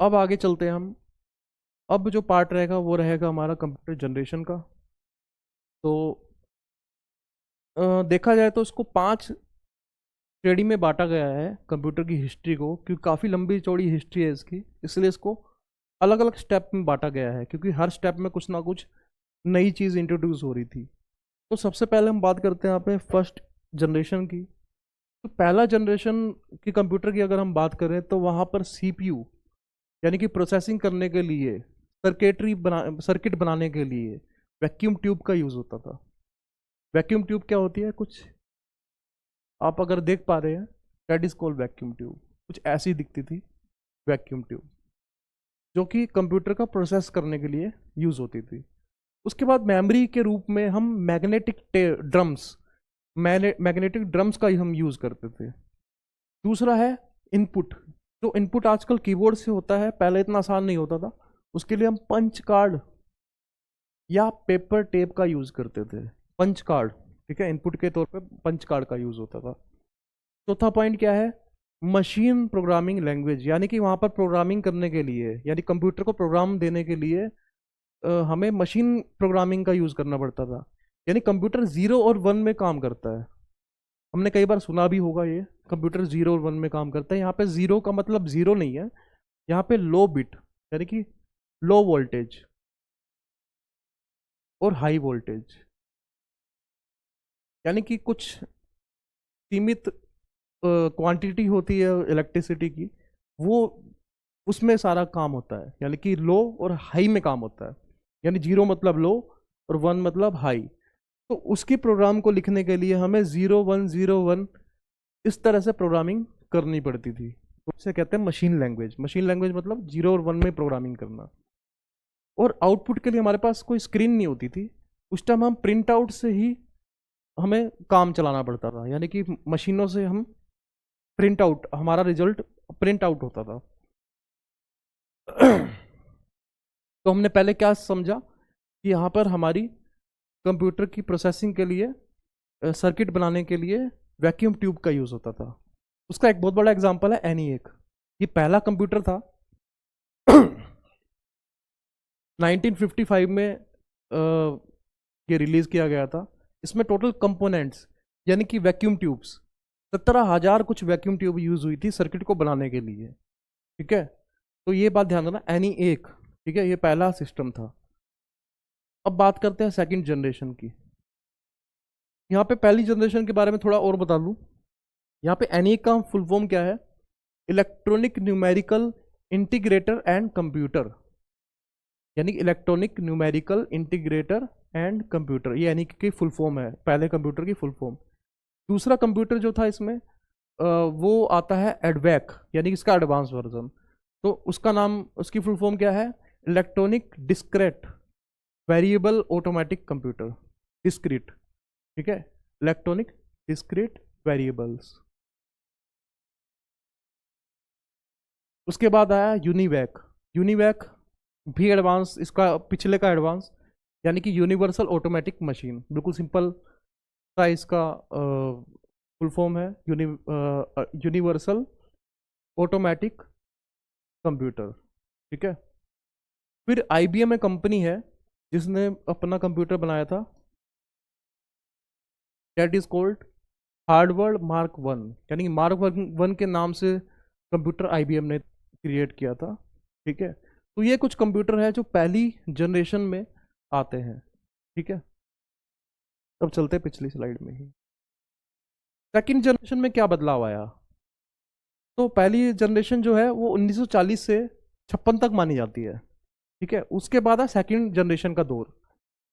अब आगे चलते हैं हम। अब जो पार्ट रहेगा वो रहेगा हमारा कंप्यूटर जनरेशन का। तो देखा जाए तो इसको 5 श्रेणी में बांटा गया है कंप्यूटर की हिस्ट्री को, क्योंकि काफ़ी लंबी चौड़ी हिस्ट्री है इसकी, इसलिए इसको अलग अलग स्टेप में बांटा गया है, क्योंकि हर स्टेप में कुछ ना कुछ नई चीज़ इंट्रोड्यूस हो रही थी। तो सबसे पहले हम बात करते हैं यहाँ पे फर्स्ट जनरेशन की। तो पहला जनरेशन की कंप्यूटर की अगर हम बात करें तो वहाँ पर सीपीयू यानी कि प्रोसेसिंग करने के लिए, सर्किट बनाने के लिए वैक्यूम ट्यूब का यूज़ होता था। वैक्यूम ट्यूब क्या होती है, कुछ आप अगर देख पा रहे हैं, that is called vacuum tube. कुछ ऐसी दिखती थी वैक्यूम ट्यूब, जो कि कंप्यूटर का प्रोसेस करने के लिए यूज़ होती थी। उसके बाद मेमोरी के रूप में हम मैग्नेटिक ड्रम्स का ही हम यूज़ करते थे। दूसरा है इनपुट। जो इनपुट आजकल कीबोर्ड से होता है, पहले इतना आसान नहीं होता था। उसके लिए हम पंच कार्ड या पेपर टेप का यूज़ करते थे। पंच कार्ड, ठीक है, इनपुट के तौर पे पंच कार्ड का यूज़ होता था। चौथा पॉइंट क्या है, मशीन प्रोग्रामिंग लैंग्वेज, यानी कि वहाँ पर प्रोग्रामिंग करने के लिए, यानी कंप्यूटर को प्रोग्राम देने के लिए हमें मशीन प्रोग्रामिंग का यूज़ करना पड़ता था। यानी कंप्यूटर 0 और 1 में काम करता है। हमने कई बार सुना भी होगा ये, कंप्यूटर 0 और 1 में काम करता है। यहाँ पे 0 का मतलब 0 नहीं है, यहाँ पे लो बिट यानी कि लो वोल्टेज और हाई वोल्टेज, यानी कि कुछ सीमित क्वांटिटी होती है इलेक्ट्रिसिटी की, वो उसमें सारा काम होता है। यानी कि लो और हाई में काम होता है, यानी 0 मतलब लो और 1 मतलब हाई। तो उसकी प्रोग्राम को लिखने के लिए हमें 0101 इस तरह से प्रोग्रामिंग करनी पड़ती थी। तो इसे कहते हैं मशीन लैंग्वेज। मशीन लैंग्वेज मतलब 0 और 1 में प्रोग्रामिंग करना। और आउटपुट के लिए हमारे पास कोई स्क्रीन नहीं होती थी उस टाइम, हम प्रिंट आउट से ही हमें काम चलाना पड़ता था। यानी कि मशीनों से हम प्रिंट आउट, हमारा रिजल्ट प्रिंट आउट होता था। तो हमने पहले क्या समझा कि यहाँ पर हमारी कंप्यूटर की प्रोसेसिंग के लिए, सर्किट बनाने के लिए वैक्यूम ट्यूब का यूज़ होता था। उसका एक बहुत बड़ा एग्जांपल है ENIAC। ये पहला कंप्यूटर था 1955 में ये रिलीज़ किया गया था। इसमें टोटल कंपोनेंट्स यानी कि वैक्यूम ट्यूब्स 17,000 कुछ वैक्यूम ट्यूब यूज़ हुई थी सर्किट को बनाने के लिए, ठीक है। तो ये बात ध्यान रखना, ENIAC, ठीक है, ये पहला सिस्टम था। अब बात करते हैं सेकंड जनरेशन की। यहाँ पे पहली जनरेशन के बारे में थोड़ा और बता दूँ। यहाँ पे ENIAC का फुल फॉर्म क्या है, electronic numerical integrator and computer, यानी electronic numerical integrator and computer, ये ENIAC की फुल फॉर्म है, पहले कंप्यूटर की फुल फॉर्म। दूसरा कंप्यूटर जो था इसमें वो आता है एडवैक, यानी इसका एडवांस वर्जन। तो उसका नाम, उसकी फुल फॉर्म क्या है, electronic discrete variable automatic computer, discrete, ठीक है, इलेक्ट्रॉनिक डिस्क्रीट वेरिएबल्स। उसके बाद आया यूनिवैक। यूनिवैक भी एडवांस, इसका पिछले का एडवांस, यानी कि यूनिवर्सल ऑटोमेटिक मशीन, बिल्कुल सिंपल सा इसका फुल फॉर्म है, यूनिवर्सल ऑटोमेटिक कंप्यूटर, ठीक है। फिर IBM एक कंपनी है जिसने अपना कंप्यूटर बनाया था, that is called Harvard mark 1, यानी कि मार्क 1 के नाम से कंप्यूटर IBM ने क्रिएट किया था, ठीक है। तो ये कुछ कंप्यूटर है जो पहली जनरेशन में आते हैं, ठीक है। अब चलते हैं पिछली स्लाइड में ही, सेकंड जनरेशन में क्या बदलाव आया। तो पहली जनरेशन जो है वो 1940 से 56 तक मानी जाती है, ठीक है। उसके बाद है सेकंड जनरेशन का दौर,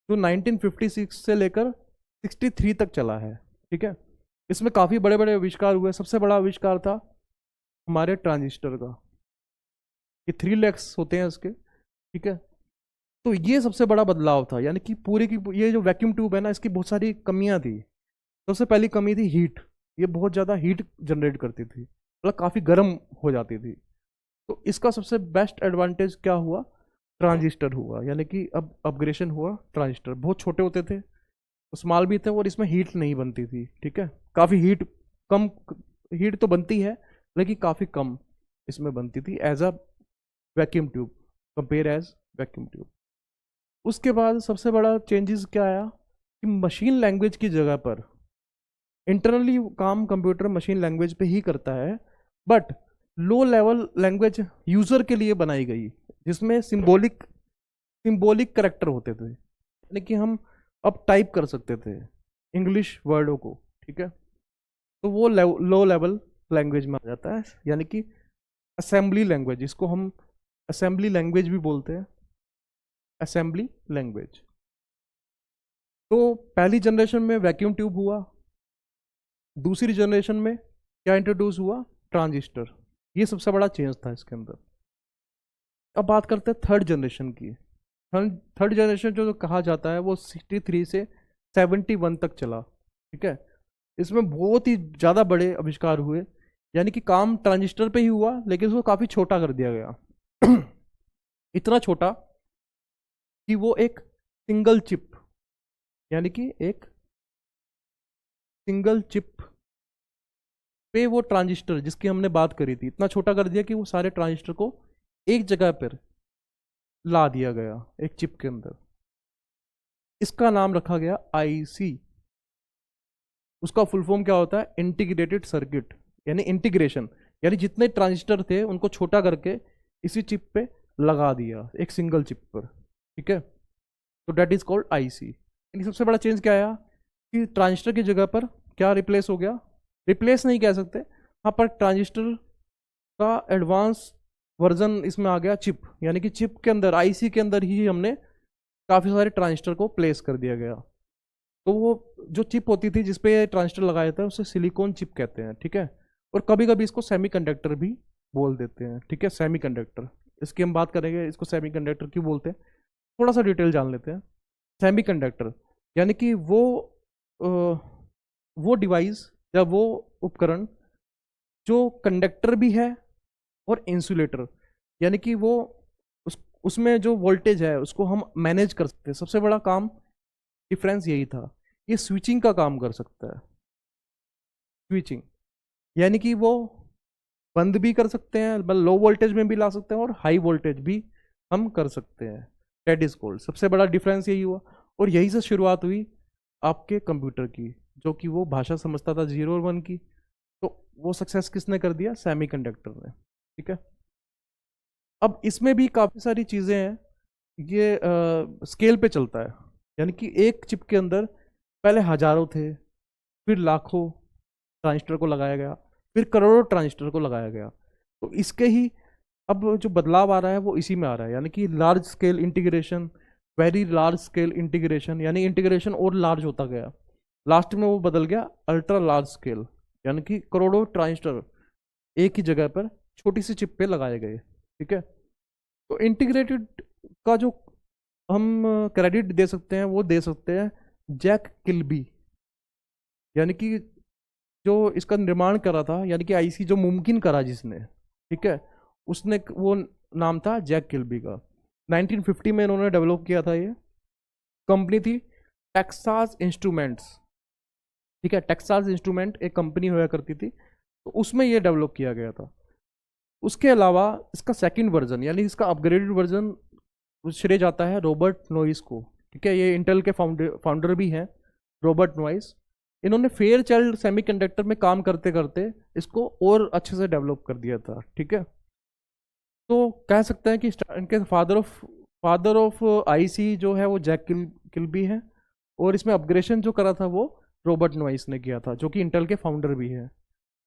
जो 1956 से लेकर 63 तक चला है, ठीक है। इसमें काफ़ी बड़े बड़े आविष्कार हुए। सबसे बड़ा आविष्कार था हमारे ट्रांजिस्टर का, ये 3 लेग्स होते हैं इसके, ठीक है। तो ये सबसे बड़ा बदलाव था, यानी कि पूरी की ये जो वैक्यूम ट्यूब है ना, इसकी बहुत सारी कमियां थी। सबसे पहली कमी थी हीट, ये बहुत ज़्यादा हीट जनरेट करती थी, मतलब काफ़ी गर्म हो जाती थी। तो इसका सबसे बेस्ट एडवांटेज क्या हुआ, ट्रांजिस्टर हुआ, यानी कि अब अपग्रेडेशन हुआ। ट्रांजिस्टर बहुत छोटे होते थे, स्मॉल भी थे, और इसमें हीट नहीं बनती थी, ठीक है। काफ़ी हीट कम, हीट तो बनती है लेकिन काफ़ी कम इसमें बनती थी as a vacuum tube, compare as vacuum tube. उसके बाद सबसे बड़ा चेंजेस क्या आया कि मशीन लैंग्वेज की जगह पर, इंटरनली काम कंप्यूटर मशीन लैंग्वेज पे ही करता है, but low level language user के लिए बनाई गई, जिसमें सिंबॉलिक करेक्टर होते थे, यानी कि हम अब टाइप कर सकते थे इंग्लिश वर्डों को, ठीक है। तो वो लो लेवल लैंग्वेज में आ जाता है, यानी कि असेंबली लैंग्वेज, इसको हम असेंबली लैंग्वेज भी बोलते हैं, असेंबली लैंग्वेज। तो पहली जनरेशन में वैक्यूम ट्यूब हुआ, दूसरी जनरेशन में क्या इंट्रोड्यूस हुआ, ट्रांजिस्टर। ये सबसे बड़ा चेंज था इसके अंदर। अब बात करते हैं थर्ड जनरेशन की। थर्ड जनरेशन जो कहा जाता है वो 63 से 71 तक चला, ठीक है। इसमें बहुत ही ज़्यादा बड़े आविष्कार हुए, यानी कि काम ट्रांजिस्टर पे ही हुआ, लेकिन उसको काफ़ी छोटा कर दिया गया इतना छोटा कि वो एक सिंगल चिप, यानी कि एक सिंगल चिप पे वो ट्रांजिस्टर जिसकी हमने बात करी थी, इतना छोटा कर दिया कि वो सारे ट्रांजिस्टर को एक जगह पर ला दिया गया एक चिप के अंदर। इसका नाम रखा गया आईसी। उसका फुल फॉर्म क्या होता है, इंटीग्रेटेड सर्किट, यानी इंटीग्रेशन, यानी जितने ट्रांजिस्टर थे उनको छोटा करके इसी चिप पे लगा दिया एक सिंगल चिप पर, ठीक है। तो डेट इज कॉल्ड आईसी। सबसे बड़ा चेंज क्या आया कि ट्रांजिस्टर की जगह पर क्या रिप्लेस हो गया, रिप्लेस नहीं कह सकते, यहाँ पर ट्रांजिस्टर का एडवांस वर्जन इसमें आ गया चिप, यानी कि चिप के अंदर, आईसी के अंदर ही हमने काफ़ी सारे ट्रांजिस्टर को प्लेस कर दिया गया। तो वो जो चिप होती थी जिसपे ट्रांजिस्टर लगाया था उसे सिलिकॉन चिप कहते हैं, ठीक है। और कभी कभी इसको सेमीकंडक्टर भी बोल देते हैं, ठीक है, सेमीकंडक्टर। इसकी हम बात करेंगे, इसको सेमीकंडक्टर क्यों बोलते हैं, थोड़ा सा डिटेल जान लेते हैं। सेमीकंडक्टर यानी कि वो डिवाइस या वो उपकरण जो कंडक्टर भी है और इंसुलेटर, यानी कि वो उसमें जो वोल्टेज है उसको हम मैनेज कर सकते हैं। सबसे बड़ा काम डिफरेंस यही था, ये स्विचिंग का काम कर सकता है। स्विचिंग यानी कि वो बंद भी कर सकते हैं, लो वोल्टेज में भी ला सकते हैं और हाई वोल्टेज भी हम कर सकते हैं। दैट इज कॉल्ड, सबसे बड़ा डिफरेंस यही हुआ। और यही से शुरुआत हुई आपके कंप्यूटर की, जो कि वो भाषा समझता था 0 और 1 की। तो वो सक्सेस किसने कर दिया, सेमीकंडक्टर ने, ठीक है। अब इसमें भी काफ़ी सारी चीज़ें हैं, ये स्केल पे चलता है, यानी कि एक चिप के अंदर पहले हजारों थे, फिर लाखों ट्रांजिस्टर को लगाया गया, फिर करोड़ों ट्रांजिस्टर को लगाया गया। तो इसके ही अब जो बदलाव आ रहा है वो इसी में आ रहा है, यानी कि large scale integration, very large scale integration, यानी इंटीग्रेशन और लार्ज होता गया। लास्ट में वो बदल गया अल्ट्रा लार्ज स्केल, यानी कि करोड़ों ट्रांजिस्टर एक ही जगह पर छोटी सी चिप पे लगाए गए, ठीक है। तो इंटीग्रेटेड का जो हम क्रेडिट दे सकते हैं वो दे सकते हैं जैक किल्बी, यानी कि जो इसका निर्माण करा था, यानी कि आईसी जो मुमकिन करा जिसने, ठीक है, उसने, वो नाम था जैक किल्बी का। 1950 में इन्होंने डेवलप किया था। ये कंपनी थी टेक्सास इंस्ट्रूमेंट्स, ठीक है। टेक्सास इंस्ट्रूमेंट एक कंपनी हुआ करती थी, तो उसमें ये डेवलप किया गया था। उसके अलावा इसका सेकंड वर्जन, यानी इसका अपग्रेडेड वर्जन श्रेय जाता है रॉबर्ट नॉइस को, ठीक है। ये इंटेल के फाउंडर भी हैं, रॉबर्ट नॉइस। इन्होंने फेयर चाइल्ड सेमीकंडक्टर में काम करते करते इसको और अच्छे से डेवलप कर दिया था, ठीक है। तो कह सकते हैं कि इनके फादर ऑफ आईसी जो है वो जैक किल्बी है, और इसमें अपग्रेडेशन जो करा था वो रॉबर्ट नॉइस ने किया था, जो कि इंटेल के फाउंडर भी है।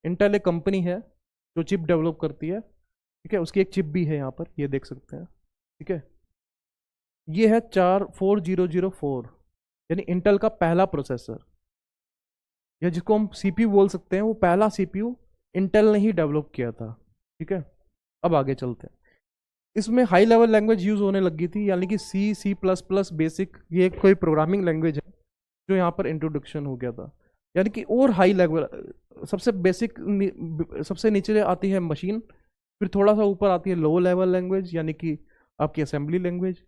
इंटेल एक कंपनी है जो चिप डेवलप करती है, ठीक है। उसकी एक चिप भी है यहाँ पर, ये देख सकते हैं, ठीक है। ये है 4004, यानी इंटेल का पहला प्रोसेसर, या जिसको हम सीपीयू बोल सकते हैं, वो पहला सीपीयू इंटेल ने ही डेवलप किया था, ठीक है। अब आगे चलते हैं। इसमें हाई लेवल लैंग्वेज यूज होने लगी थी, यानी कि सी प्लस प्लस बेसिक, ये कोई प्रोग्रामिंग लैंग्वेज है जो यहाँ पर इंट्रोडक्शन हो गया था। यानी कि और हाई लेवल, सबसे बेसिक, सबसे नीचे आती है मशीन, फिर थोड़ा सा ऊपर आती है लो लेवल लैंग्वेज, यानी कि आपकी असेंबली लैंग्वेज।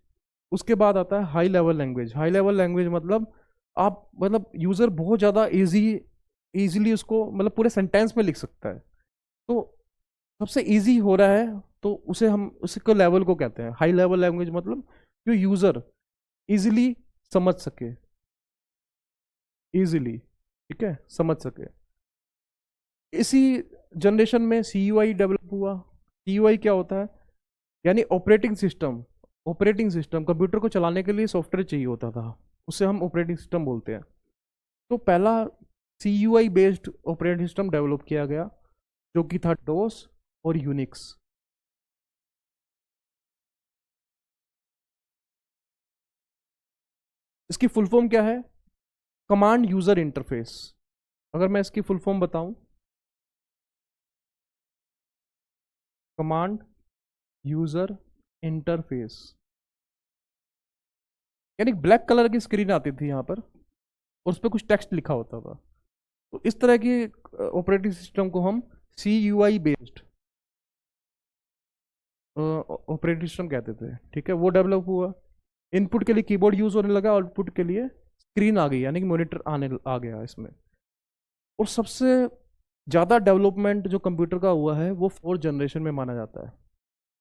उसके बाद आता है high level language. High level language मतलब यूज़र बहुत ज़्यादा ईजिली उसको, मतलब पूरे सेंटेंस में लिख सकता है। तो सबसे ईजी हो रहा है तो उसे हम उसको लेवल को कहते हैं हाई लेवल लैंग्वेज, मतलब जो यूज़र इजीली समझ सके, इजीली, ठीक है, समझ सके। इसी जनरेशन में CUI डेवलप हुआ। CUI क्या होता है? यानी operating system. Operating system, computer को चलाने के लिए सॉफ्टवेयर चाहिए होता था, उसे हम ऑपरेटिंग सिस्टम बोलते हैं। तो पहला CUI based operating system develop किया गया, जो कि था डोस और यूनिक्स। इसकी फुल फॉर्म क्या है? Command user interface. अगर मैं इसकी फुल फॉर्म बताऊं, कमांड यूजर इंटरफेस, यानी ब्लैक कलर की स्क्रीन आती थी यहाँ पर और उस पर कुछ टेक्स्ट लिखा होता था। तो इस तरह की ऑपरेटिंग सिस्टम को हम CUI बेस्ड ऑपरेटिंग सिस्टम कहते थे, ठीक है। वो डेवलप हुआ, इनपुट के लिए कीबोर्ड यूज होने लगा, आउटपुट के लिए स्क्रीन आ गई, यानी कि मॉनिटर आने आ गया इसमें। और सबसे ज़्यादा डेवलपमेंट जो कंप्यूटर का हुआ है वो 4th जनरेशन में माना जाता है,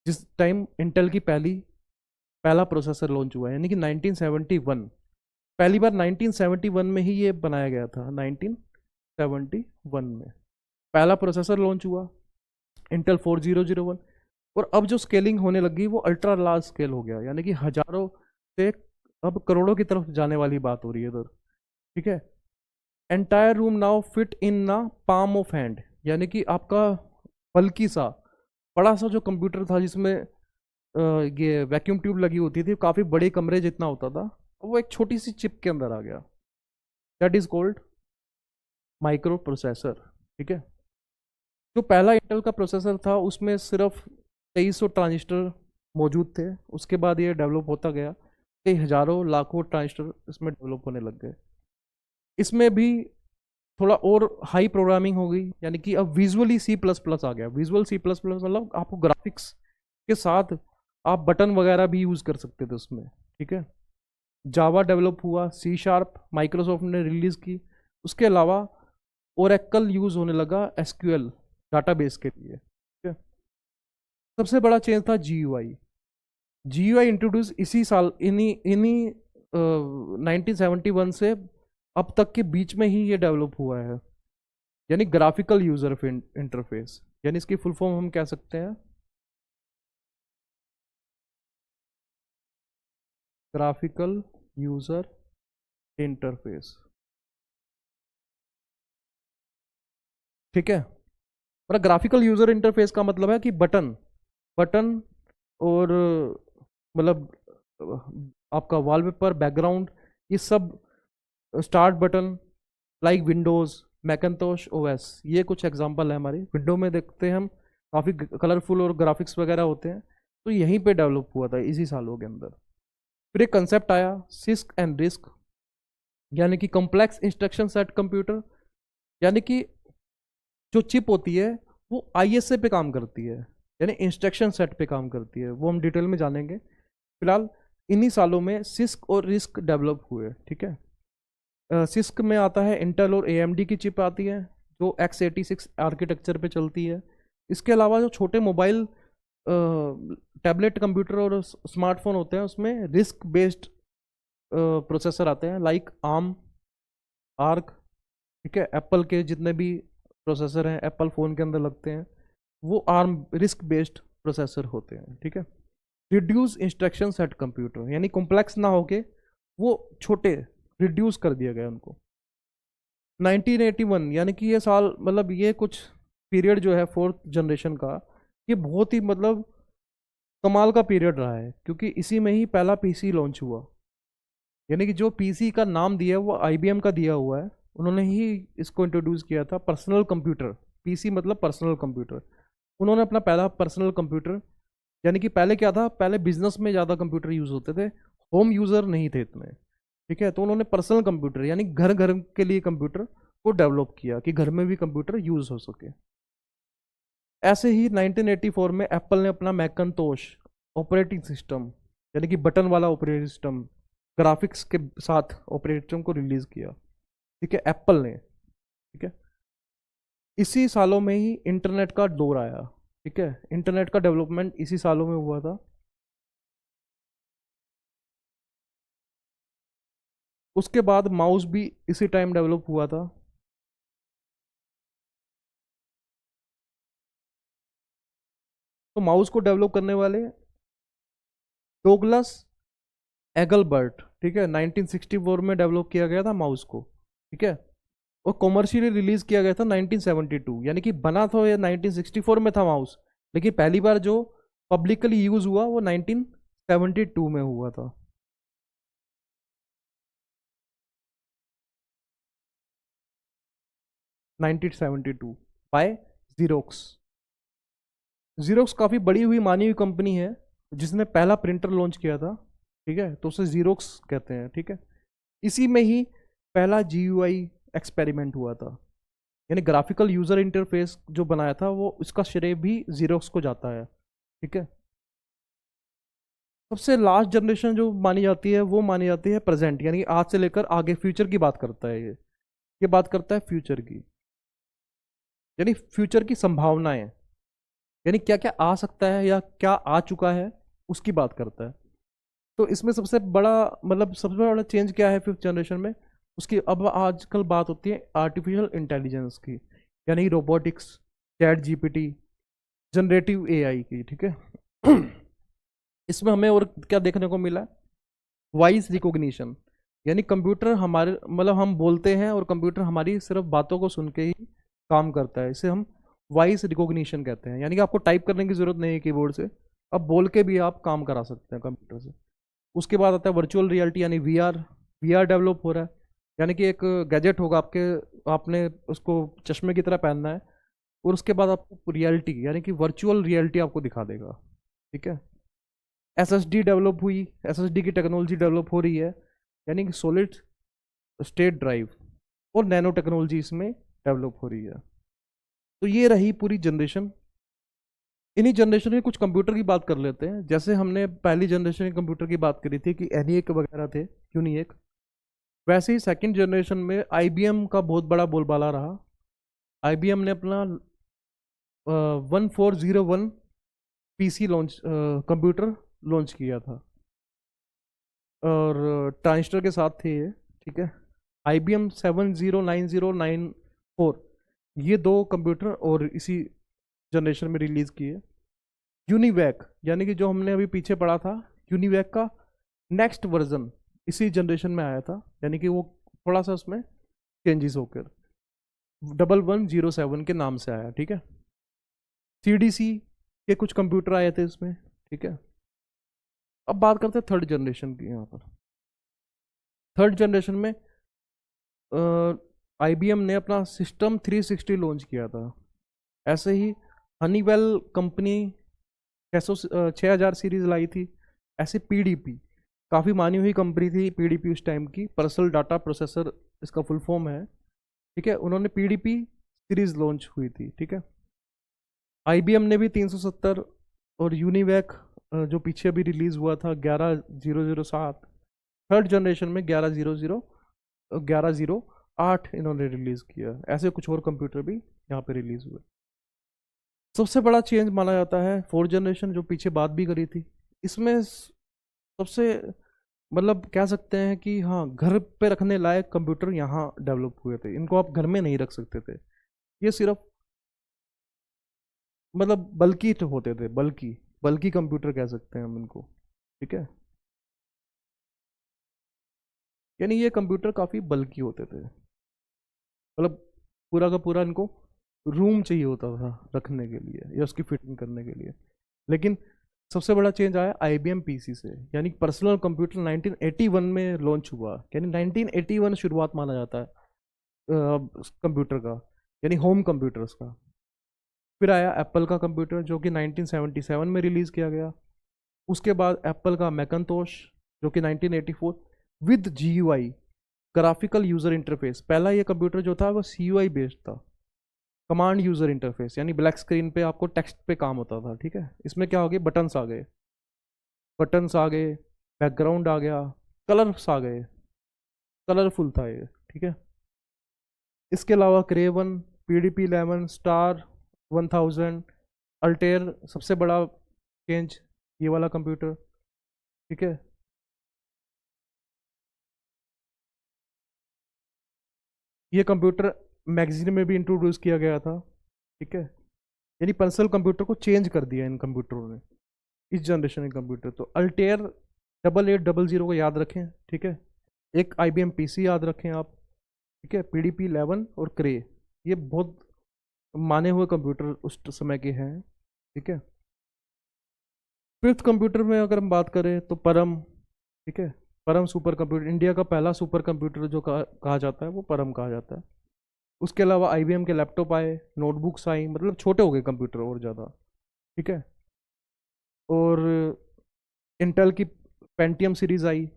जिस टाइम इंटेल की पहला प्रोसेसर लॉन्च हुआ है, यानी कि 1971। पहली बार 1971 में ही ये बनाया गया था, 1971 में पहला प्रोसेसर लॉन्च हुआ, इंटेल 4001। और अब जो स्केलिंग होने लगी वो अल्ट्रा लार्ज स्केल हो गया, यानी कि हजारों से अब करोड़ों की तरफ जाने वाली बात हो रही है इधर, ठीक है। Entire room now fit in ना पाम ऑफ हैंड, यानी कि आपका बल्कि सा बड़ा सा जो कंप्यूटर था जिसमें ये वैक्यूम ट्यूब लगी होती थी, काफ़ी बड़े कमरे जितना होता था, वो एक छोटी सी चिप के अंदर आ गया। That is called micro processor, ठीक है। जो पहला इंटेल का प्रोसेसर था उसमें सिर्फ 2300 ट्रांजिस्टर मौजूद थे। उसके बाद ये डेवलप होता गया, कई हजारों लाखों ट्रांजिस्टर इसमें डेवलप होने लग गए। इसमें भी थोड़ा और हाई प्रोग्रामिंग हो गई, यानी कि अब विजुअली C++ आ गया। विजुअल C++ मतलब आपको ग्राफिक्स के साथ आप बटन वगैरह भी यूज़ कर सकते थे उसमें, ठीक है। जावा डेवलप हुआ, C# माइक्रोसॉफ्ट ने रिलीज़ की। उसके अलावा ओरेकल यूज़ होने लगा SQL डाटाबेस के लिए, ठीक है। सबसे बड़ा चेंज था GUI इंट्रोड्यूस इसी साल, इन्हीं इन्हीं 1971 से अब तक के बीच में ही ये डेवलप हुआ है, यानी ग्राफिकल यूजर इंटरफेस, यानी इसकी फुल फॉर्म हम कह सकते हैं ग्राफिकल यूजर इंटरफेस, ठीक है। और ग्राफिकल यूजर इंटरफेस का मतलब है कि बटन बटन और मतलब आपका वॉलपेपर, बैकग्राउंड, ये सब, start button, like Windows, Macintosh OS, ये कुछ एग्जांपल है हमारी। विंडो में देखते हैं हम काफ़ी कलरफुल और ग्राफिक्स वगैरह होते हैं, तो यहीं पे डेवलप हुआ था इसी सालों के अंदर। फिर एक कंसेप्ट आया सिस्क एंड रिस्क, यानी कि कॉम्प्लेक्स इंस्ट्रक्शन सेट कंप्यूटर, यानी कि जो चिप होती है वो ISA पे काम करती है, यानी इंस्ट्रक्शन सेट पे काम करती है, वो हम डिटेल में जानेंगे। फिलहाल इन्हीं सालों में सिस्क और रिस्क डेवलप हुए, ठीक है। सिस्क में आता है इंटेल और AMD की चिप आती है जो x86 आर्किटेक्चर पे चलती है। इसके अलावा जो छोटे मोबाइल टैबलेट कंप्यूटर और स्मार्टफोन होते हैं उसमें रिस्क बेस्ड प्रोसेसर आते हैं, लाइक आर्क, ठीक है। एप्पल के जितने भी प्रोसेसर हैं एप्पल फ़ोन के अंदर लगते हैं, वो आर्म रिस्क बेस्ड प्रोसेसर होते हैं, ठीक है। रिड्यूस इंस्ट्रक्शन सेट कंप्यूटर, यानी कॉम्प्लेक्स ना होके वो छोटे रिड्यूस कर दिया गया उनको। 1981, यानी कि ये साल, मतलब ये कुछ पीरियड जो है 4th जनरेशन का, ये बहुत ही मतलब कमाल का पीरियड रहा है, क्योंकि इसी में ही पहला PC लॉन्च हुआ। यानी कि जो PC का नाम दिया है वो IBM का दिया हुआ है, उन्होंने ही इसको इंट्रोड्यूस किया था। पर्सनल कंप्यूटर, PC मतलब पर्सनल कंप्यूटर, उन्होंने अपना पहला पर्सनल कंप्यूटर, यानी कि पहले क्या था, पहले बिजनेस में ज़्यादा कंप्यूटर यूज़ होते थे, होम यूज़र नहीं थे इतने, ठीक है। तो उन्होंने पर्सनल कंप्यूटर यानी घर घर के लिए कंप्यूटर को डेवलप किया कि घर में भी कंप्यूटर यूज़ हो सके। ऐसे ही 1984 में एप्पल ने अपना मैकन्टोश ऑपरेटिंग सिस्टम, यानी कि बटन वाला ऑपरेटिंग सिस्टम, ग्राफिक्स के साथ ऑपरेटिंग सिस्टम को रिलीज़ किया, ठीक है, एप्पल ने, ठीक है। इसी सालों में ही इंटरनेट का दौर आया, ठीक है, इंटरनेट का डेवलपमेंट इसी सालों में हुआ था। उसके बाद माउस भी इसी टाइम डेवलप हुआ था। तो माउस को डेवलप करने वाले डोगलस एगलबर्ट, ठीक है, 1964 में डेवलप किया गया था माउस को, ठीक है। और कॉमर्शियली रिलीज किया गया था 1972, यानी कि बना तो ये 1964 में था माउस, लेकिन पहली बार जो पब्लिकली यूज हुआ वो 1972 में हुआ था। Nineteen seventy two by Xerox. Xerox काफ़ी बड़ी हुई मानी हुई कंपनी है, जिसने पहला प्रिंटर लॉन्च किया था, ठीक है, तो उसे जीरोक्स कहते हैं, ठीक है। इसी में ही पहला GUI एक्सपेरिमेंट हुआ था, यानी ग्राफिकल यूजर इंटरफेस जो बनाया था वो, इसका श्रेय भी जीरोक्स को जाता है, ठीक है। सबसे लास्ट जनरेशन जो मानी जाती है वो मानी जाती है प्रेजेंट, यानी आज से लेकर आगे फ्यूचर की बात करता है ये बात करता है फ्यूचर की, यानी फ्यूचर की संभावनाएं, यानी क्या क्या आ सकता है या क्या आ चुका है उसकी बात करता है। तो इसमें सबसे बड़ा, मतलब सबसे बड़ा चेंज क्या है फिफ्थ जनरेशन में, उसकी अब आजकल बात होती है आर्टिफिशियल इंटेलिजेंस की, यानी रोबोटिक्स, ChatGPT, जनरेटिव AI की, ठीक है। इसमें हमें और क्या देखने को मिला, वॉइस रिकॉग्निशन, यानी कंप्यूटर हमारे, मतलब हम बोलते हैं और कंप्यूटर हमारी सिर्फ बातों को सुन के ही काम करता है, इसे हम वॉइस रिकॉग्निशन कहते हैं, यानी कि आपको टाइप करने की जरूरत नहीं है कीबोर्ड से, अब बोल के भी आप काम करा सकते हैं कंप्यूटर से। उसके बाद आता है वर्चुअल रियलिटी, यानी VR डेवलप हो रहा है, यानी कि एक गैजेट होगा आपके, आपने उसको चश्मे की तरह पहनना है, और उसके बाद आपको रियलिटी यानी कि वर्चुअल रियलिटी आपको दिखा देगा, ठीक है। SSD डेवलप हुई, SSD की टेक्नोलॉजी डेवलप हो रही है, यानी कि सॉलिड स्टेट ड्राइव, और नैनो टेक्नोलॉजी इसमें डेवलप हो रही है। तो ये रही पूरी जनरेशन। इन्हीं जनरेशन के कुछ कंप्यूटर की बात कर लेते हैं। जैसे हमने पहली जनरेशन के कंप्यूटर की बात करी थी कि ENIAC वगैरह थे, यूनिएक, वैसे ही सेकंड जनरेशन में IBM का बहुत बड़ा बोलबाला रहा। IBM ने अपना 1401 PC लॉन्च, कंप्यूटर लॉन्च किया था, और ट्रांजिस्टर के साथ थे ये, ठीक है। IBM 709094, ये दो कंप्यूटर और इसी जनरेशन में रिलीज किए। यूनिवैक, यानी कि जो हमने अभी पीछे पढ़ा था, यूनिवैक का नेक्स्ट वर्जन इसी जनरेशन में आया था, यानी कि वो थोड़ा सा उसमें चेंजेस होकर 1107 के नाम से आया, ठीक है। CDC के कुछ कंप्यूटर आए थे इसमें, ठीक है। अब बात करते हैं थर्ड जनरेशन की। यहाँ पर थर्ड जनरेशन में IBM ने अपना सिस्टम 360 लॉन्च किया था। ऐसे ही हनीवेल कंपनी 6000 सीरीज लाई थी। ऐसे PDP, काफ़ी मानी हुई कंपनी थी PDP उस टाइम की, पर्सनल डाटा प्रोसेसर इसका फुल फॉर्म है, ठीक है। उन्होंने PDP सीरीज लॉन्च हुई थी, ठीक है। IBM ने भी 370, और यूनिवैक जो पीछे अभी रिलीज हुआ था 11007, थर्ड जनरेशन में 1108 इन्होंने रिलीज किया। ऐसे कुछ और कंप्यूटर भी यहाँ पे रिलीज हुए। सबसे बड़ा चेंज माना जाता है फोर्थ जनरेशन, जो पीछे बात भी करी थी। इसमें सबसे, मतलब कह सकते हैं कि हाँ, घर पे रखने लायक कंप्यूटर यहाँ डेवलप हुए थे, इनको आप घर में नहीं रख सकते थे। ये सिर्फ, मतलब बल्कि होते थे, बल्कि बल्कि कंप्यूटर कह सकते हैं हम इनको, ठीक है। यानी ये कंप्यूटर काफ़ी बल्कि होते थे, मतलब पूरा का पूरा इनको रूम चाहिए होता था रखने के लिए या उसकी फिटिंग करने के लिए। लेकिन सबसे बड़ा चेंज आया IBM PC से, यानी पर्सनल कंप्यूटर 1981 में लॉन्च हुआ, यानी 1981 शुरुआत माना जाता है कंप्यूटर का, यानी होम कंप्यूटर्स का। फिर आया एप्पल का कंप्यूटर, जो कि 1977 में रिलीज़ किया गया। उसके बाद एप्पल का मैकनतोश, जो कि 1984, with GUI, graphical user interface. पहला ये कंप्यूटर जो था वो CUI बेस्ड था, कमांड यूज़र इंटरफेस, यानी ब्लैक स्क्रीन पे आपको टेक्स्ट पे काम होता था, ठीक है। इसमें क्या हो गया, बटन्स आ गए, बैकग्राउंड आ गया, कलर्स आ गए, कलरफुल था ये, ठीक है। इसके अलावा क्रेवन, PDP 11, स्टार 1000, अल्टेयर सबसे बड़ा चेंज, ये वाला कंप्यूटर, ठीक है। ये कंप्यूटर मैगजीन में भी इंट्रोड्यूस किया गया था, ठीक है। यानी पर्सनल कंप्यूटर को चेंज कर दिया इन कंप्यूटरों ने, इस जनरेशन के कंप्यूटर। तो अल्टेयर 8800 को याद रखें, ठीक है। एक IBM PC याद रखें आप, ठीक है। PDP-11 और क्रे, ये बहुत माने हुए कंप्यूटर उस समय के हैं, ठीक है। फिफ्थ कंप्यूटर में अगर हम बात करें तो परम, ठीक है। परम सुपर कंप्यूटर, इंडिया का पहला सुपर कंप्यूटर जो कहा जाता है वो परम कहा जाता है। उसके अलावा IBM के लैपटॉप आए, नोटबुक्स आई, मतलब छोटे हो गए कंप्यूटर और ज़्यादा, ठीक है। और इंटेल की पेंटियम सीरीज आई,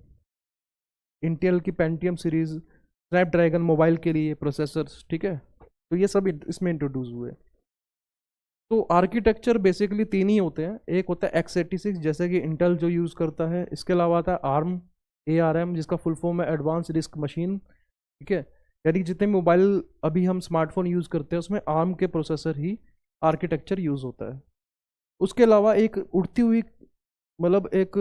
इंटेल की पेंटियम सीरीज, स्नैपड्रैगन मोबाइल के लिए प्रोसेसर्स, ठीक है। तो ये सब इसमें इंट्रोड्यूस हुए। तो आर्किटेक्चर बेसिकली तीन ही होते हैं। एक होता है x86 जैसे कि इंटेल जो यूज़ करता है, इसके अलावा आता है आर्म, ARM जिसका फुल फॉर्म है एडवांस रिस्क मशीन, ठीक है। यानी जितने मोबाइल अभी हम स्मार्टफोन यूज़ करते हैं उसमें आर्म के प्रोसेसर ही आर्किटेक्चर यूज़ होता है। उसके अलावा एक उड़ती हुई, मतलब एक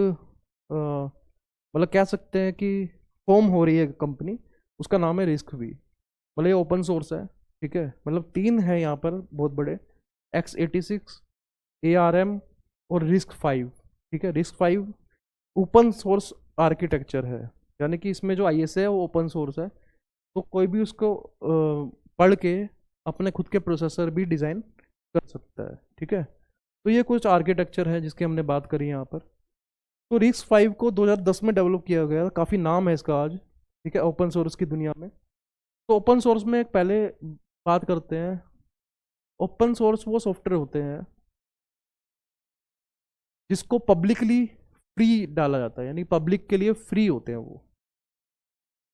मतलब कह सकते हैं कि फॉर्म हो रही है कंपनी, उसका नाम है रिस्क भी, मतलब ये ओपन सोर्स है, ठीक है। मतलब तीन है यहाँ पर बहुत बड़े, x86, ARM और RISC-V, ठीक है। RISC-V ओपन सोर्स आर्किटेक्चर है, यानी कि इसमें जो ISA है वो ओपन सोर्स है, तो कोई भी उसको पढ़ के अपने खुद के प्रोसेसर भी डिज़ाइन कर सकता है, ठीक है। तो ये कुछ आर्किटेक्चर है जिसकी हमने बात करी यहाँ पर। तो RISC-V को 2010 में डेवलप किया गया, काफ़ी नाम है इसका आज, ठीक है, ओपन सोर्स की दुनिया में। तो ओपन सोर्स में पहले बात करते हैं। ओपन सोर्स वो सॉफ्टवेयर होते हैं जिसको पब्लिकली फ्री डाला जाता है, यानी पब्लिक के लिए फ्री होते हैं वो,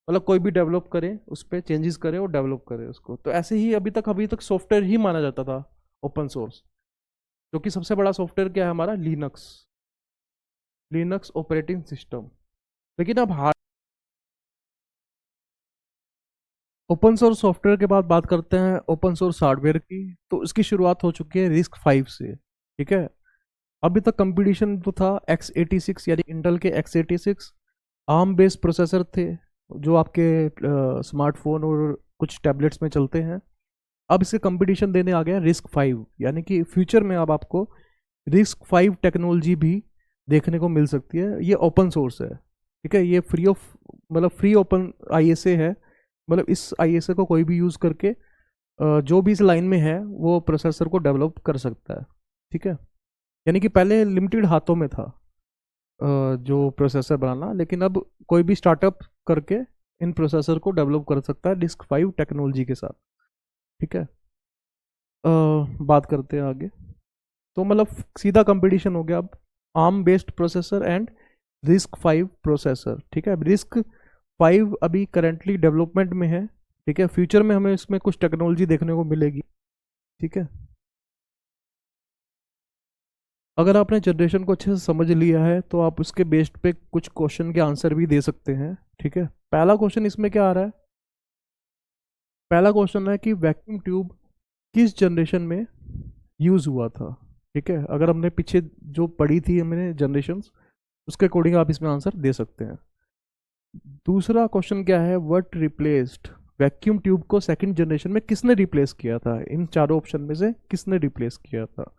मतलब कोई भी डेवलप करे, उस पर चेंजेस करे और डेवलप करे उसको। तो ऐसे ही अभी तक सॉफ्टवेयर ही माना जाता था ओपन सोर्स। जो कि सबसे बड़ा सॉफ्टवेयर क्या है हमारा, लिनक्स, लिनक्स ऑपरेटिंग सिस्टम। लेकिन अब हार्ड ओपन सोर्स सॉफ्टवेयर के बाद बात करते हैं ओपन सोर्स हार्डवेयर की। तो इसकी शुरुआत हो चुकी है RISC-V से, ठीक है। अभी तक कंपटीशन तो था x86, यानी इंटेल के x86 आर्म बेस्ड प्रोसेसर थे जो आपके स्मार्टफोन और कुछ टैबलेट्स में चलते हैं। अब इसे कंपटीशन देने आ गया RISC-V, यानी कि फ्यूचर में अब आपको RISC-V टेक्नोलॉजी भी देखने को मिल सकती है। ये ओपन सोर्स है, ठीक है। ये फ्री ऑफ, मतलब फ्री ओपन ISA है, मतलब इस ISA को कोई भी यूज़ करके जो भी इस लाइन में है वो प्रोसेसर को डेवलप कर सकता है, ठीक है। यानी कि पहले लिमिटेड हाथों में था जो प्रोसेसर बनाना, लेकिन अब कोई भी स्टार्टअप करके इन प्रोसेसर को डेवलप कर सकता है RISC-V टेक्नोलॉजी के साथ, ठीक है। बात करते हैं आगे। तो मतलब सीधा कंपटीशन हो गया अब arm based processor and RISC-V processor, ठीक है। RISC-V अभी करेंटली डेवलपमेंट में है, ठीक है। फ्यूचर में हमें इसमें कुछ टेक्नोलॉजी देखने को मिलेगी, ठीक है। अगर आपने जनरेशन को अच्छे से समझ लिया है तो आप उसके बेस्ड पे कुछ क्वेश्चन के आंसर भी दे सकते हैं, ठीक है। पहला क्वेश्चन इसमें क्या आ रहा है, पहला क्वेश्चन है कि वैक्यूम ट्यूब किस जनरेशन में यूज़ हुआ था, ठीक है। अगर हमने पीछे जो पढ़ी थी हमने जनरेशन्स, उसके अकॉर्डिंग आप इसमें आंसर दे सकते हैं। दूसरा क्वेश्चन क्या है, व्हाट रिप्लेस्ड वैक्यूम ट्यूब को सेकंड जनरेशन में किसने रिप्लेस किया था, इन चारों ऑप्शन में से किसने रिप्लेस किया था।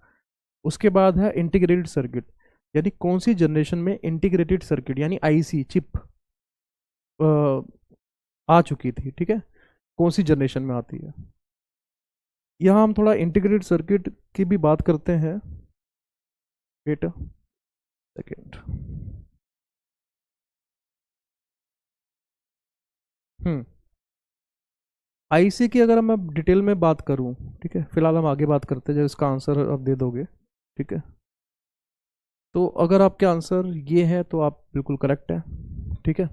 उसके बाद है इंटीग्रेटेड सर्किट, यानी कौन सी जनरेशन में इंटीग्रेटेड सर्किट यानी IC चिप आ चुकी थी, ठीक है, कौन सी जनरेशन में आती है। यहाँ हम थोड़ा इंटीग्रेटेड सर्किट की भी बात करते हैं, वेट सेकेंड। हम्म IC की अगर मैं डिटेल में बात करूं, ठीक है, फिलहाल हम आगे बात करते हैं जब इसका आंसर आप दे दोगे, ठीक है। तो अगर आपके आंसर ये है तो आप बिल्कुल करेक्ट है, ठीक है।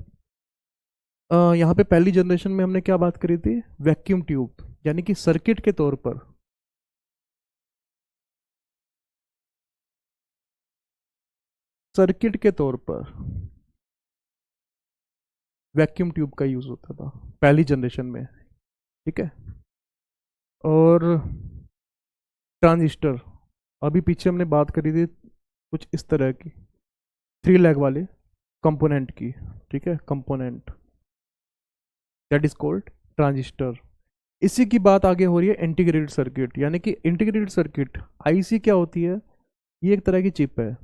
यहाँ पे पहली जनरेशन में हमने क्या बात करी थी, वैक्यूम ट्यूब, यानी कि सर्किट के तौर पर, सर्किट के तौर पर वैक्यूम ट्यूब का यूज होता था पहली जनरेशन में, ठीक है। और ट्रांजिस्टर अभी पीछे हमने बात करी थी कुछ इस तरह की 3 लेग वाले कंपोनेंट की, ठीक है, component that is called transistor. इसी की बात आगे हो रही है इंटीग्रेटेड सर्किट, यानी कि इंटीग्रेटेड सर्किट आईसी क्या होती है, ये एक तरह की चिप है,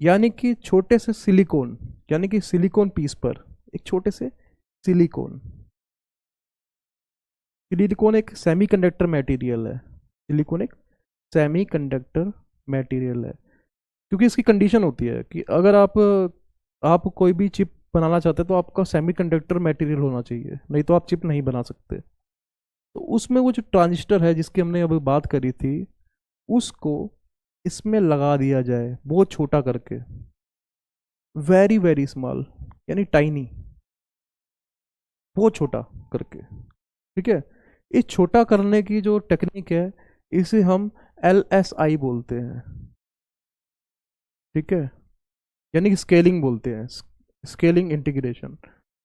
यानी कि छोटे से सिलिकॉन, यानी कि सिलिकॉन पीस पर एक छोटे से सिलिकॉन, सिलिकॉन एक सेमीकंडक्टर मटेरियल है, सिलिकॉन एक सेमीकंडक्टर मटेरियल है, क्योंकि इसकी कंडीशन होती है कि अगर आप कोई भी चिप बनाना चाहते हैं तो आपका सेमीकंडक्टर मटेरियल होना चाहिए, नहीं तो आप चिप नहीं बना सकते। तो उसमें वो जो ट्रांजिस्टर है जिसकी हमने अभी बात करी थी, उसको इसमें लगा दिया जाए बहुत छोटा करके, वेरी वेरी स्मॉल, यानी टाइनी, बहुत छोटा करके, ठीक है। इस छोटा करने की जो टेक्निक है इसे हम LSI बोलते हैं, ठीक है, यानी कि स्केलिंग बोलते हैं, स्केलिंग इंटीग्रेशन।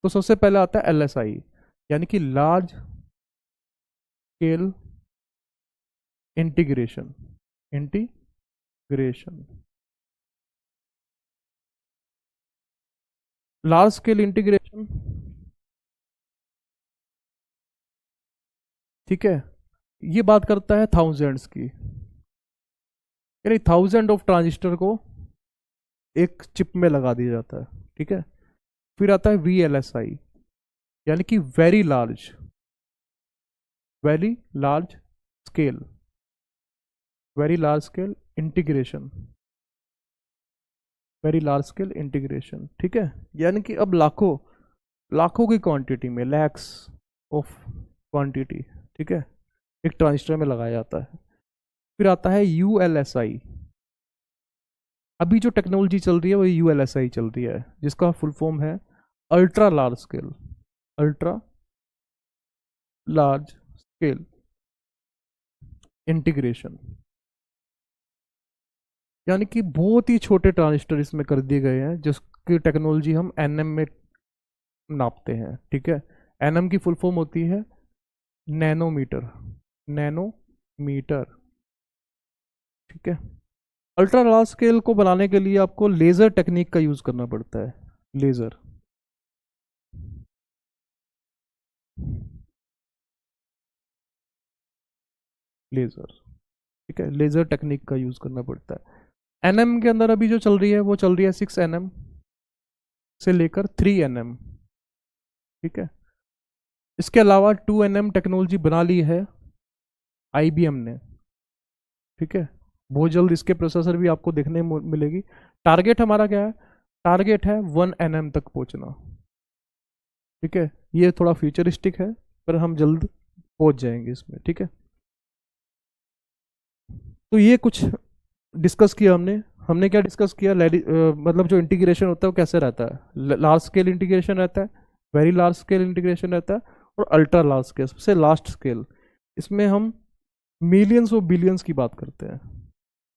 तो सबसे पहले आता है LSI, यानी कि large scale integration, integration, large scale integration, ठीक है, ये बात करता है थाउजेंड्स की, यानी 1000 ऑफ ट्रांजिस्टर को एक चिप में लगा दिया जाता है, ठीक है। फिर आता है VLSI, यानी कि very large scale, very large scale integration, very large scale integration, ठीक है, यानी कि अब लाखों लाखों की क्वांटिटी में, लैक्स ऑफ क्वांटिटी, ठीक है, एक ट्रांजिस्टर में लगाया जाता है। फिर आता है ULSI, अभी जो टेक्नोलॉजी चल रही है वो ULSI चल रही है, जिसका फुल फॉर्म है ultra large scale, ultra large scale integration, यानी कि बहुत ही छोटे ट्रांजिस्टर इसमें कर दिए गए हैं जिसकी टेक्नोलॉजी हम NM में नापते हैं, ठीक है। NM की फुल फॉर्म होती है नैनोमीटर, नैनोमीटर, ठीक है। अल्ट्रा लार्ज स्केल को बनाने के लिए आपको लेज़र टेक्निक का यूज़ करना पड़ता है, लेज़र, लेज़र, ठीक है, लेज़र टेक्निक का यूज़ करना पड़ता है। NM के अंदर अभी जो चल रही है वो चल रही है 6 NM से लेकर 3 NM, ठीक है। इसके अलावा 2 NM टेक्नोलॉजी बना ली है IBM ने, ठीक है। बहुत जल्द इसके प्रोसेसर भी आपको देखने मिलेगी। टारगेट हमारा क्या है, टारगेट है 1 NM तक पहुंचना, ठीक है। ये थोड़ा फ्यूचरिस्टिक है पर हम जल्द पहुंच जाएंगे इसमें, ठीक है। तो ये कुछ डिस्कस किया हमने, हमने क्या डिस्कस किया, मतलब जो इंटीग्रेशन होता है वो कैसे रहता है, लार्ज स्केल इंटीग्रेशन रहता है, वेरी लार्ज स्केल इंटीग्रेशन रहता है, और अल्ट्रा लार्ज स्केल, सबसे लास्ट स्केल। इसमें हम मिलियंस ऑफ बिलियंस की बात करते हैं,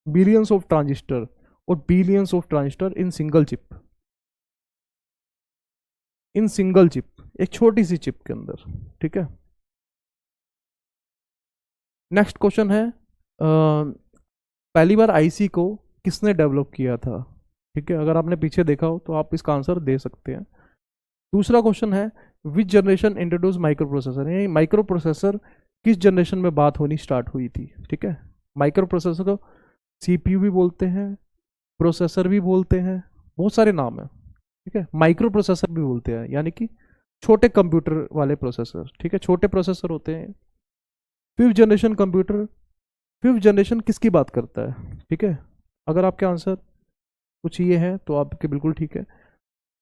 बिलियंस ऑफ ट्रांजिस्टर और billions of transistor in single chip, in single chip, एक छोटी सी चिप के अंदर, ठीक है। नेक्स्ट क्वेश्चन है पहली बार आईसी को किसने डेवलप किया था, ठीक है। अगर आपने पीछे देखा हो तो आप इसका आंसर दे सकते हैं। दूसरा क्वेश्चन है विच जनरेशन इंट्रोड्यूस माइक्रो प्रोसेसर, यानी माइक्रो प्रोसेसर किस जनरेशन में बात होनी स्टार्ट हुई थी, ठीक है। माइक्रो प्रोसेसर को CPU भी बोलते हैं, प्रोसेसर भी बोलते हैं, बहुत सारे नाम है, ठीक है। माइक्रो प्रोसेसर भी बोलते हैं, यानी कि छोटे कंप्यूटर वाले प्रोसेसर, ठीक है, छोटे प्रोसेसर होते हैं। Fifth generation computer, fifth generation किसकी बात करता है, ठीक है। अगर आपके आंसर कुछ ये है तो आपके बिल्कुल ठीक है।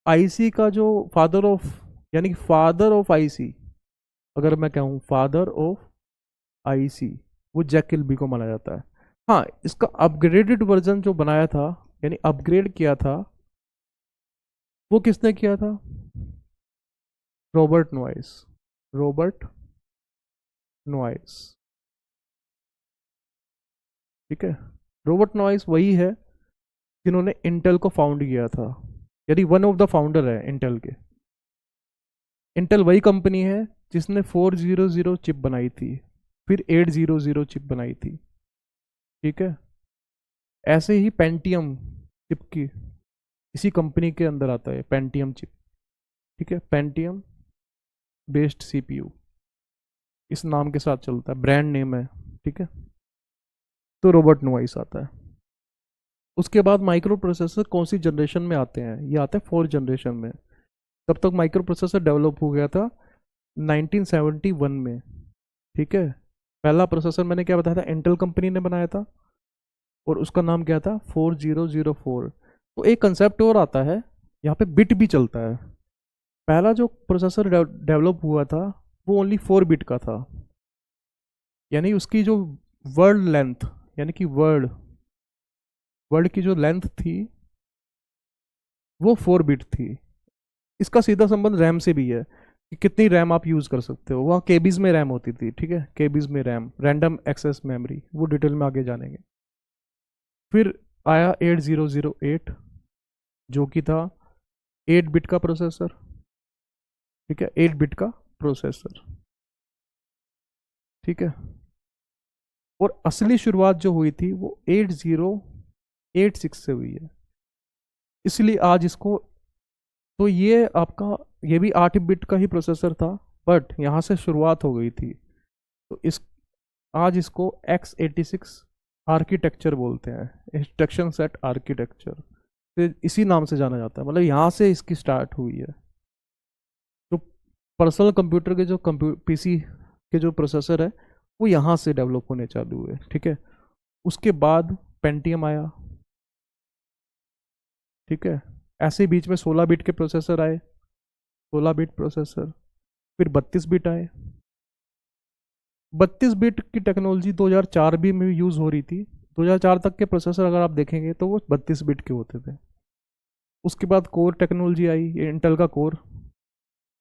आईसी का जो फादर ऑफ, यानी कि फादर ऑफ आईसी, अगर मैं कहूँ फादर ऑफ आईसी, वो जैक किल्बी को माना जाता है। हाँ, इसका अपग्रेडेड वर्जन जो बनाया था, यानी अपग्रेड किया था, वो किसने किया था, रॉबर्ट नोइस, रॉबर्ट नोइस, ठीक है। रॉबर्ट नोइस वही है जिन्होंने इंटेल को फाउंड किया था, यानी वन ऑफ द फाउंडर है इंटेल के। इंटेल वही कंपनी है जिसने 400 चिप बनाई थी, फिर 800 चिप बनाई थी, ठीक है। ऐसे ही पेंटियम चिप की इसी कंपनी के अंदर आता है पेंटियम चिप, ठीक है, पेंटियम बेस्ड सीपीयू इस नाम के साथ चलता है, ब्रांड नेम है, ठीक है। तो रोबोट नोइस आता है। उसके बाद माइक्रो प्रोसेसर कौन सी जनरेशन में आते हैं? ये आते हैं 4th जनरेशन में। तब तक माइक्रो प्रोसेसर डेवलप हो गया था 1971 में, ठीक है। पहला प्रोसेसर मैंने क्या बताया था, इंटेल कंपनी ने बनाया था और उसका नाम क्या था, 4004। तो एक कंसेप्ट और आता है, यहाँ पे बिट भी चलता है। पहला जो प्रोसेसर डेवलप हुआ था वो ओनली 4 बिट का था, यानी उसकी जो वर्ड लेंथ, यानी कि वर्ड वर्ड की जो लेंथ थी वो 4 बिट थी। इसका सीधा संबंध रैम से भी है कि कितनी रैम आप यूज़ कर सकते हो। वहाँ केबीज में रैम होती थी, ठीक है, केबीज में रैम, रैंडम एक्सेस मेमोरी, वो डिटेल में आगे जानेंगे। फिर आया 8008 जो कि था 8 बिट का प्रोसेसर, ठीक है, 8 बिट का प्रोसेसर, ठीक है। और असली शुरुआत जो हुई थी वो 8086 से हुई है, इसलिए आज इसको, तो ये आपका, ये भी 8 बिट का ही प्रोसेसर था, बट यहाँ से शुरुआत हो गई थी। तो इस आज इसको x86 आर्किटेक्चर बोलते हैं, इंस्ट्रक्शन सेट आर्किटेक्चर, तो इसी नाम से जाना जाता है, मतलब यहाँ से इसकी स्टार्ट हुई है। तो पर्सनल कंप्यूटर के जो पीसी के जो प्रोसेसर है वो यहाँ से डेवलप होने चालू हुए, ठीक है। उसके बाद पेंटियम आया, ठीक है। ऐसे ही बीच में 16 बिट के प्रोसेसर आए, 16 बिट प्रोसेसर, फिर 32 बिट आए। 32 बिट की टेक्नोलॉजी 2004 भी में यूज़ हो रही थी। 2004 तक के प्रोसेसर अगर आप देखेंगे तो वो 32 बिट के होते थे। उसके बाद कोर टेक्नोलॉजी आई, इंटेल का कोर,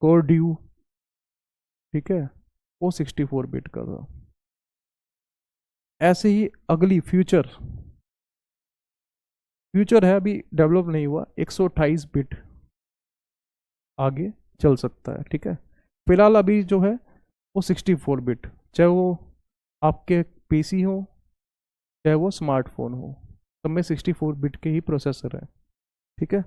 कोर ड्यू, ठीक है, वो 64 बिट का था। ऐसे ही अगली फ्यूचर है, अभी डेवलप नहीं हुआ, 128 बिट आगे चल सकता है, ठीक है। फिलहाल अभी जो है वो 64 बिट, चाहे वो आपके पीसी हो चाहे वो स्मार्टफोन हो, सब में 64 बिट के ही प्रोसेसर है, ठीक है।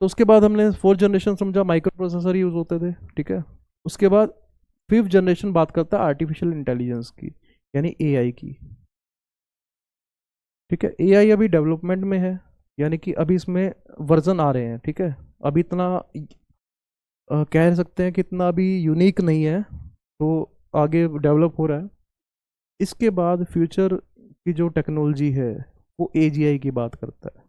तो उसके बाद हमने 4th जनरेशन समझा, माइक्रो प्रोसेसर यूज होते थे, ठीक है। उसके बाद 5th जनरेशन बात करता है आर्टिफिशियल इंटेलिजेंस की, यानी एआई की, ठीक है। एआई अभी डेवलपमेंट में है, यानी कि अभी इसमें वर्जन आ रहे हैं, ठीक है। अभी इतना कह सकते हैं कि इतना अभी यूनिक नहीं है, तो आगे डेवलप हो रहा है। इसके बाद फ्यूचर की जो टेक्नोलॉजी है वो एजीआई की बात करता है।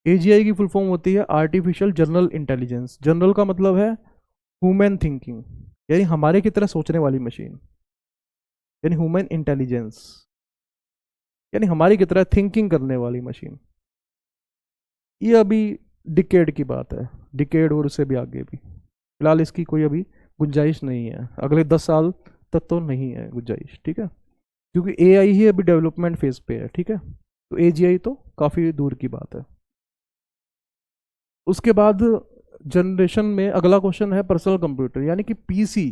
एजीआई की फुल फॉर्म होती है आर्टिफिशियल जनरल इंटेलिजेंस। जनरल का मतलब है ह्यूमन थिंकिंग, यानी हमारे की तरह सोचने वाली मशीन, यानी ह्यूमन इंटेलिजेंस, यानी हमारी की तरह थिंकिंग करने वाली मशीन। ये अभी डिकेड की बात है, डिकेड और उससे भी आगे भी, फिलहाल इसकी कोई अभी गुंजाइश नहीं है, अगले 10 साल तक तो नहीं है गुंजाइश, ठीक है, क्योंकि एआई ही अभी डेवलपमेंट फेज पे है, ठीक है। तो एजीआई तो काफ़ी दूर की बात है। उसके बाद जनरेशन में अगला क्वेश्चन है पर्सनल कंप्यूटर, यानी कि पीसी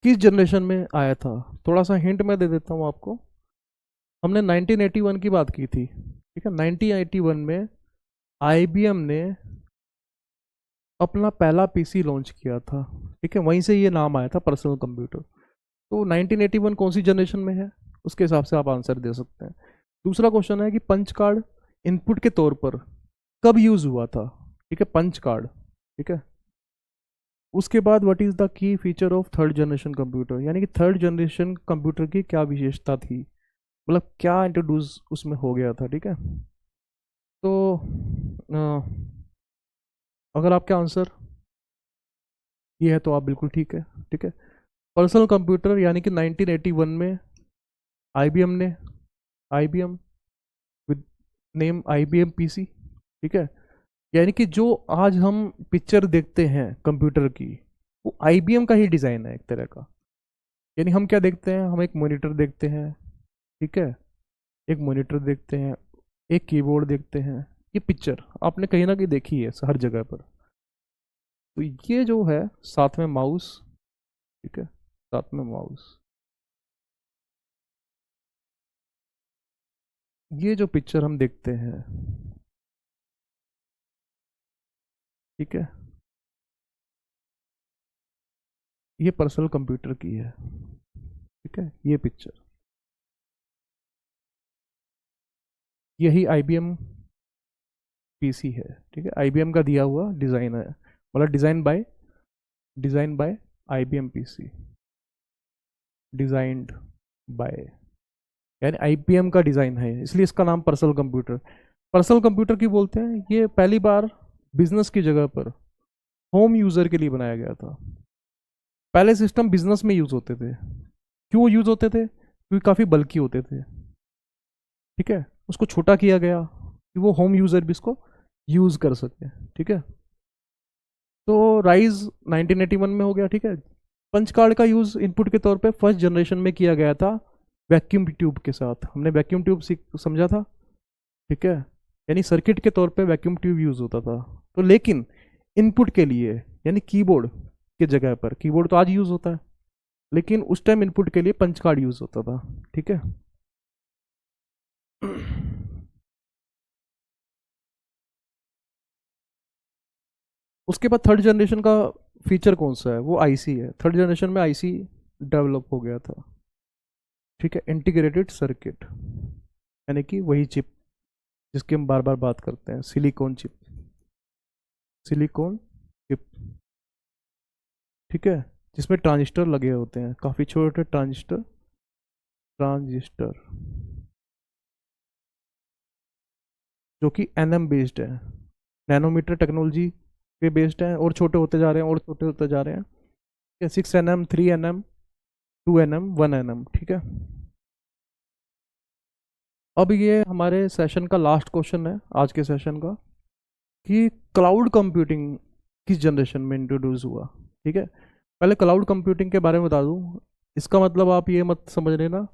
किस जनरेशन में आया था। थोड़ा सा हिंट मैं दे देता हूँ आपको। हमने 1981 की बात की थी, ठीक है। 1981 में आईबीएम ने अपना पहला पीसी लॉन्च किया था, ठीक है, वहीं से ये नाम आया था पर्सनल कंप्यूटर। तो 1981 कौन सी जनरेशन में है, उसके हिसाब से आप आंसर दे सकते हैं। दूसरा क्वेश्चन है कि पंच कार्ड इनपुट के तौर पर कब यूज हुआ था, ठीक है, पंच कार्ड, ठीक है। उसके बाद what is the key feature of 3rd generation computer, यानी कि 3rd जनरेशन कंप्यूटर की क्या विशेषता थी, मतलब क्या इंट्रोड्यूस उसमें हो गया था, ठीक है। तो अगर आपका आंसर ये है तो आप बिल्कुल ठीक है, ठीक है। पर्सनल कंप्यूटर यानी कि 1981 में आईबीएम ने, IBM with name IBM PC, ठीक है, यानी कि जो आज हम पिक्चर देखते हैं कंप्यूटर की वो आईबीएम का ही डिज़ाइन है एक तरह का। यानी हम क्या देखते हैं, हम एक मॉनिटर देखते हैं, ठीक है, एक मॉनिटर देखते हैं, एक कीबोर्ड देखते हैं, ये पिक्चर आपने कहीं ना कहीं देखी है हर जगह पर। तो ये जो है साथ में माउस, ठीक है, साथ में माउस, ये जो पिक्चर हम देखते हैं, ठीक है, ये पर्सनल कंप्यूटर की है, ठीक है, ये पिक्चर, यही आईबीएम पीसी है, ठीक है, आईबीएम का दिया हुआ डिज़ाइन है, मतलब design by IBM PC, designed by, यानी आईबीएम का डिज़ाइन है, इसलिए इसका नाम पर्सनल कंप्यूटर की बोलते हैं। ये पहली बार बिजनेस की जगह पर होम यूज़र के लिए बनाया गया था। पहले सिस्टम बिजनेस में यूज़ होते थे। क्यों यूज़ होते थे? क्योंकि काफ़ी बल्कि होते थे, ठीक है, उसको छोटा किया गया कि वो होम यूज़र भी इसको यूज़ कर सके, ठीक है। तो राइज 1981 में हो गया, ठीक है। पंच कार्ड का यूज़ इनपुट के तौर पे फर्स्ट जनरेशन में किया गया था वैक्यूम ट्यूब के साथ। हमने वैक्यूम ट्यूब समझा था, ठीक है, यानी सर्किट के तौर पे वैक्यूम ट्यूब यूज़ होता था। तो लेकिन इनपुट के लिए, यानी कीबोर्ड के जगह पर, कीबोर्ड तो आज यूज़ होता है, लेकिन उस टाइम इनपुट के लिए पंच कार्ड यूज़ होता था, ठीक है। उसके बाद थर्ड जनरेशन का फीचर कौन सा है? वो आईसी है। थर्ड जनरेशन में आईसी डेवलप हो गया था, ठीक है, इंटीग्रेटेड सर्किट, यानी कि वही चिप जिसकी हम बार बार बात करते हैं, सिलिकॉन चिप, सिलिकॉन चिप, ठीक है, जिसमें ट्रांजिस्टर लगे होते हैं, काफ़ी छोटे ट्रांजिस्टर, ट्रांजिस्टर जो कि एनएम बेस्ड है, नैनोमीटर टेक्नोलॉजी पे बेस्ड है, और छोटे होते जा रहे हैं और छोटे होते जा रहे हैं, 6 nm, 3 nm, 2 nm, 1 nm, ठीक है। अब ये हमारे सेशन का लास्ट क्वेश्चन है आज के सेशन का, कि क्लाउड कंप्यूटिंग किस जनरेशन में इंट्रोड्यूस हुआ, ठीक है। पहले क्लाउड कंप्यूटिंग के बारे में बता दूं, इसका मतलब आप ये मत समझ लेना